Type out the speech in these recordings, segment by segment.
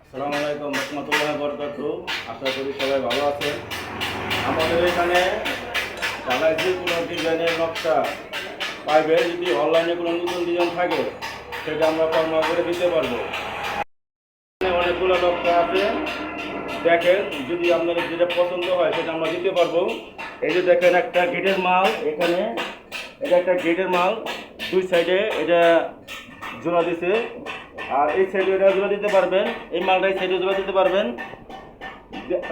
আসসালামু আলাইকুম রহমতুল্লাহি ওয়া বারাকাতুহু। আশা করি সবাই ভালো আছেন। আমাদের এখানে ঢালাই যে কোনো ডিজাইনের নকশা পাইবে, যদি অনলাইনে কোনো নতুন ডিজাইন থাকে সেটা আমরা কর্মা করে দিতে পারবো। এখানে অনেকগুলো নকশা আছে, দেখেন যদি আপনাদের যেটা পছন্দ হয় সেটা আমরা দিতে পারবো। এই যে দেখেন একটা গেটের মাল, এখানে এটা একটা গেটের মাল, দুই সাইডে এটা জোড়া দিছে, আর এই সাইডে এটা জোড়া দিতে পারবেন, এই মালটা এই সাইডে জোড়া দিতে পারবেন।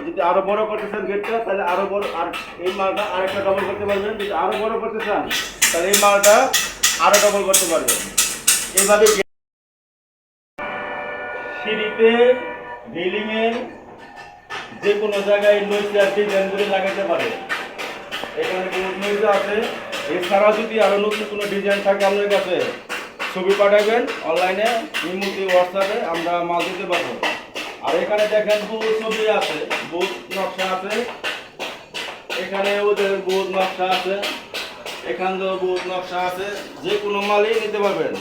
যদি আরো বড় করতে চান গেটটা তাহলে আরো বড়, আর এই মালটা আরেকটা ডবল করতে পারবেন। যদি আরো বড় করতে চান তাহলে এই মালটা আরো ডবল করতে পারবেন। এইভাবে সিঁড়িতে, রেলিংয়ে, যে কোনো জায়গায় নৈশার ডিজাইনগুলি লাগাতে পারে। এখানে কোনো নৈশা আছে। এছাড়া যদি আরো নতুন কোনো ডিজাইন থাকে আপনার কাছে ছবি পাঠাবেন অনলাইনে, ইমোতে, হোয়াটসঅ্যাপে, আমরা মাল দিতে পারবো। আর এখানে দেখেন বহুত ছবি আছে, বহুত নকশা আছে। এখানে ওদের বহুত নকশা আছে, এখানেও বহুত নকশা আছে। যে কোনো মালই নিতে পারবেন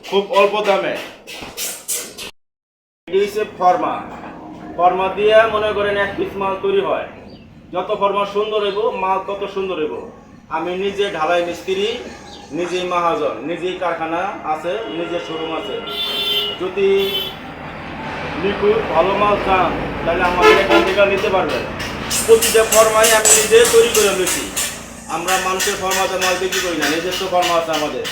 খুব অল্প দামে। এটি হচ্ছে ফর্মা। ফর্মা দিয়ে মনে করেন এক পিস মাল তৈরি হয়। যত ফর্মা সুন্দর হইব মাল তত সুন্দর হইব। আমি নিজে ঢালাই মিস্ত্রি, নিজেই মহাজন, নিজেই কারখানা আছে, নিজের শোরুম আছে। যদি লিকুইড ভালো মাল চান তাহলে আমাদের এখান থেকে নিতে পারবেন। প্রতিটা ফর্মাই আমি নিজে তৈরি করে নিয়েছি। আমরা মানুষের ফর্মাতে মাল বিক্রি করি না, নিজস্ব ফর্মা আছে আমাদের।